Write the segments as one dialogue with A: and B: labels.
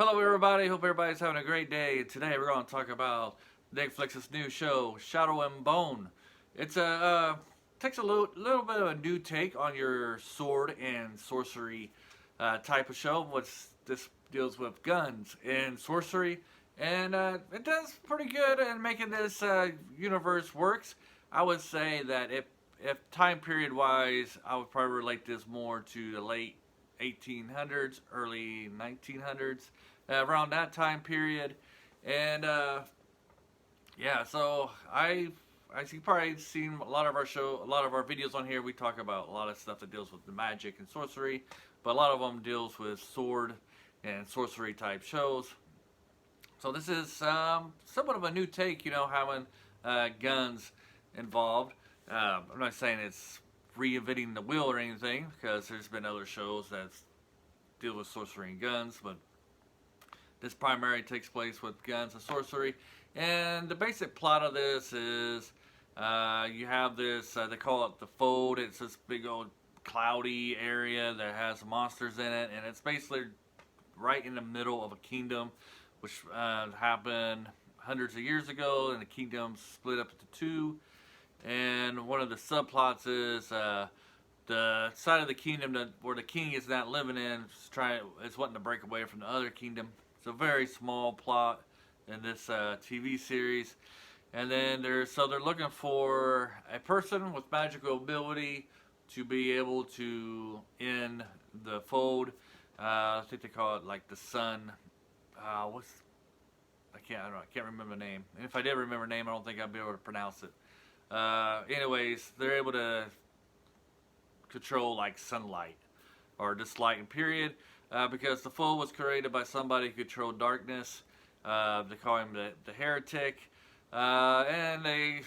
A: Hello, everybody. Hope everybody's having a great day. Today, we're going to talk about Netflix's new show, Shadow and Bone. It's a takes a little bit of a new take on your sword and sorcery type of show. This deals with guns and sorcery, and it does pretty good in making this universe works. I would say that if time period wise, I would probably relate this more to the late 1800s, early 1900s, around that time period. And yeah, so as you probably seen a lot of a lot of our videos on here. We talk about a lot of stuff that deals with the magic and sorcery, but a lot of them deals with sword and sorcery type shows. So this is somewhat of a new take, having guns involved. I'm not saying it's reinventing the wheel or anything, because there's been other shows that deal with sorcery and guns, but this primarily takes place with guns and sorcery. And the basic plot of this is you have this, they call it the Fold. It's this big old cloudy area that has monsters in it, and it's basically right in the middle of a kingdom, which happened hundreds of years ago, and the kingdom split up into two. And one of the subplots is the side of the kingdom where the king is not living in is wanting to break away from the other kingdom. It's a very small plot in this TV series. And then they're looking for a person with magical ability to be able to end the Fold. I think they call it like the Sun. I don't know. I can't remember the name. And if I did remember the name, I don't think I'd be able to pronounce it. Anyways, they're able to control like sunlight or just light and period, because the Fold was created by somebody who controlled darkness. They call him the heretic, and I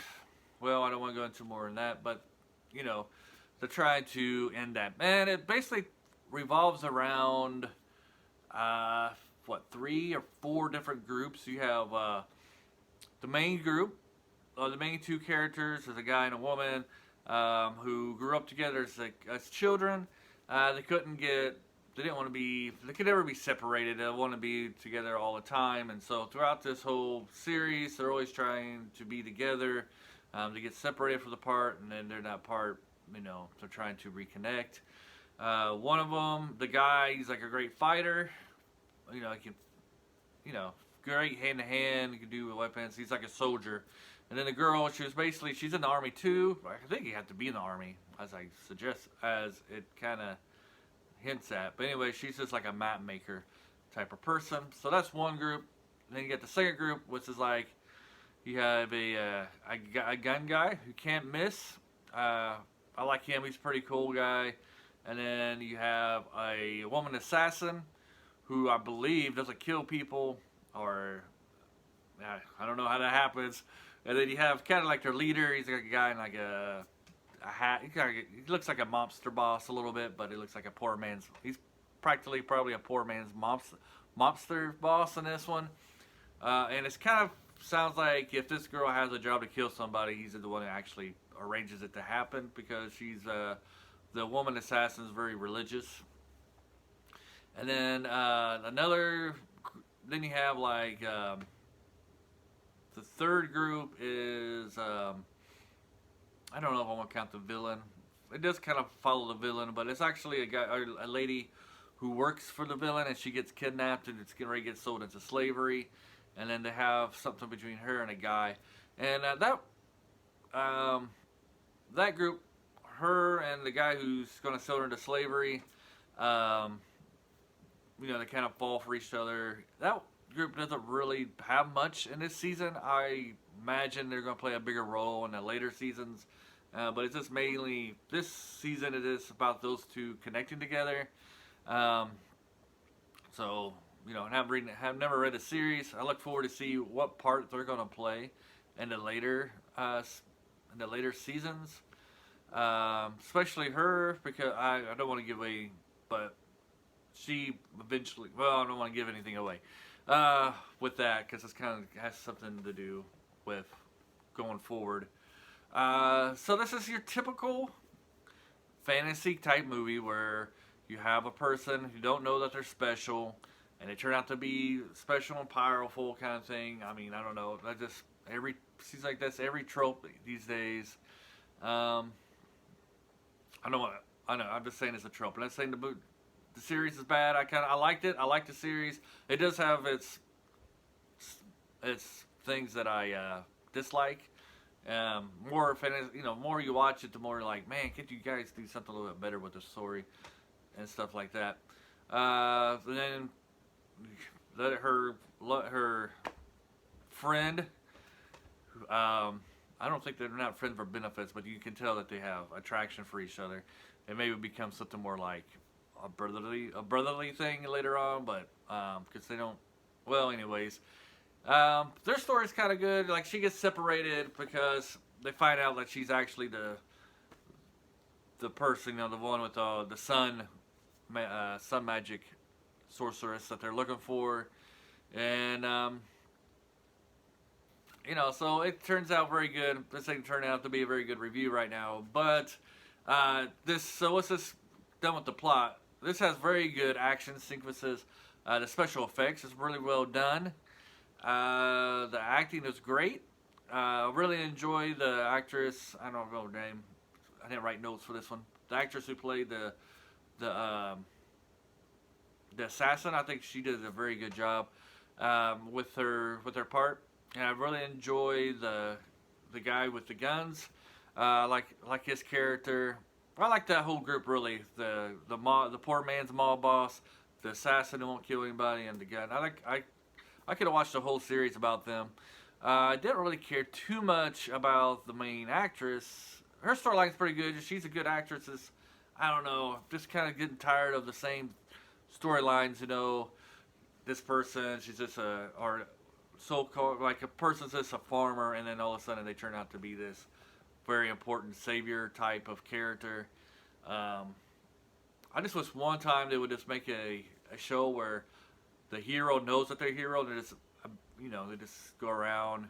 A: don't want to go into more than that, but they're trying to end that. And it basically revolves around three or four different groups. You have the main group. The main two characters is a guy and a woman who grew up together as children. They didn't want to be, they could never be separated. They want to be together all the time. And so throughout this whole series, they're always trying to be together. They get separated from the part, and then they're not part, they're trying to reconnect. One of them, the guy, he's like a great fighter. He can, great hand to hand. He can do weapons. He's like a soldier. And then the girl, she's in the army too. I think you have to be in the army, as it kind of hints at. But anyway, she's just like a map maker type of person. So that's one group. And then you get the second group, which is like, you have a gun guy who can't miss. I like him. He's a pretty cool guy. And then you have a woman assassin who I believe doesn't kill people, or I don't know how that happens. And then you have kind of like their leader. He's like a guy in like a hat. He looks like a mobster boss a little bit, but he looks like he's practically probably a poor man's mobster boss in this one. And it's kind of sounds like if this girl has a job to kill somebody, he's the one that actually arranges it to happen, because the woman assassin is very religious. And then then you have like, the third group is, I don't know if I want to count the villain. It does kind of follow the villain, but it's actually a lady who works for the villain, and she gets kidnapped, and it's getting ready to get sold into slavery. And then they have something between her and a guy. And that group, her and the guy who's going to sell her into slavery, they kind of fall for each other. That group doesn't really have much in this season. I imagine they're going to play a bigger role in the later seasons. But it's just mainly, this season it is about those two connecting together. Have never read the series. I look forward to see what part they're going to play in the later seasons. Especially her, because I don't want to give away, but she eventually, I don't want to give anything away with that, because it's kind of has something to do with going forward. So this is your typical fantasy type movie where you have a person who don't know that they're special, and they turn out to be special and powerful kind of thing. I mean, I don't know. That just every seems like that's every trope these days. I know. I know. I'm just saying it's a trope. I'm not saying the series is bad. I liked it. I like the series. It does have its things that I dislike. More fantasy, more you watch it, the more like, man, can't you guys do something a little bit better with the story and stuff like that? Then let her friend. I don't think they're not friends for benefits, but you can tell that they have attraction for each other. It maybe become something more like a brotherly thing later on, but because they don't. Well, anyways, their story's kind of good. Like she gets separated because they find out that she's actually the person, the one with the sun magic sorceress that they're looking for, and so it turns out very good. This thing turned out to be a very good review right now. But what's this done with the plot? This has very good action sequences. The special effects is really well done. The acting is great. Really enjoy the actress. I don't know her name. I didn't write notes for this one. The actress who played the assassin. I think she did a very good job with her part. And I really enjoy the guy with the guns. Like his character. I like that whole group really. The poor man's mob boss, the assassin who won't kill anybody, and the gun. I could have watched the whole series about them. I didn't really care too much about the main actress. Her storyline's pretty good. She's a good actress. I don't know. Just kind of getting tired of the same storylines. This person, she's just so-called, like a person's just a farmer, and then all of a sudden they turn out to be this very important savior type of character. I just wish one time they would just make a show where the hero knows that they're a hero, and they just go around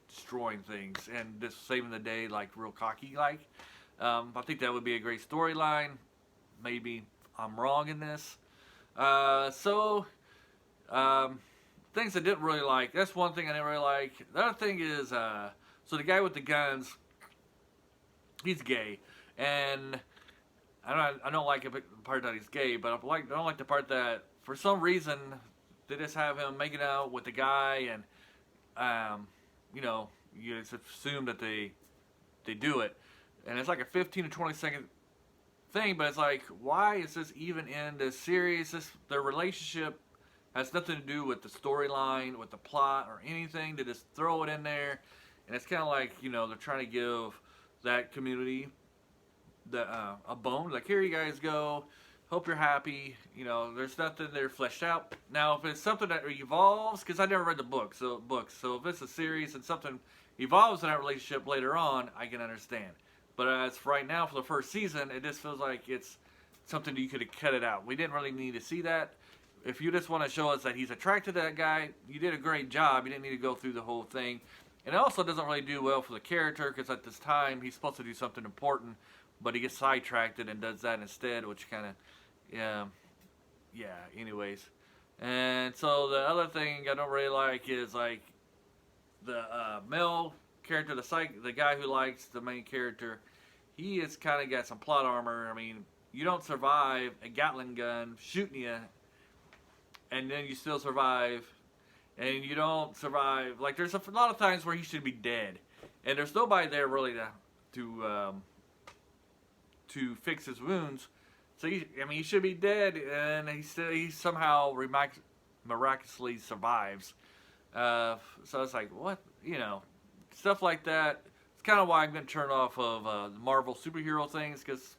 A: destroying things and just saving the day, like real cocky like. I think that would be a great storyline. Maybe I'm wrong in this. Things I didn't really like. That's one thing I didn't really like. The other thing is, so the guy with the guns, he's gay, and I don't like the part that he's gay, but I don't like the part that for some reason they just have him making out with the guy, and you just assume that they do it, and it's like a 15 to 20 second thing, but it's like, why is this even in this series? Their relationship has nothing to do with the storyline, with the plot, or anything. They just throw it in there, and it's kind of like, they're trying to give that community a bone. Like, here you guys go. Hope you're happy. There's nothing there fleshed out. Now, if it's something that evolves, because I never read the books, so if it's a series and something evolves in that relationship later on, I can understand. But as for right now, for the first season, it just feels like it's something that you could have cut it out. We didn't really need to see that. If you just want to show us that he's attracted to that guy, you did a great job. You didn't need to go through the whole thing. And it also doesn't really do well for the character, because at this time, he's supposed to do something important, but he gets sidetracked and does that instead, which kind of, anyways. And so the other thing I don't really like is, like, the male character, the guy who likes the main character, he has kind of got some plot armor. I mean, you don't survive a Gatling gun shooting you, and then you still survive, and you don't survive. Like, there's a lot of times where he should be dead, and there's nobody there really to fix his wounds. So he should be dead, and he somehow miraculously survives. So it's like, what, stuff like that. It's kind of why I'm going to turn off of the Marvel superhero things, because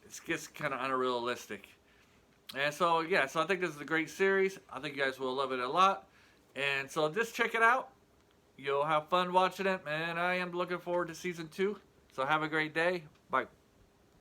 A: it gets kind of unrealistic. And so I think this is a great series. I think you guys will love it a lot. And so just check it out. You'll have fun watching it, and I am looking forward to season 2. So have a great day. Bye.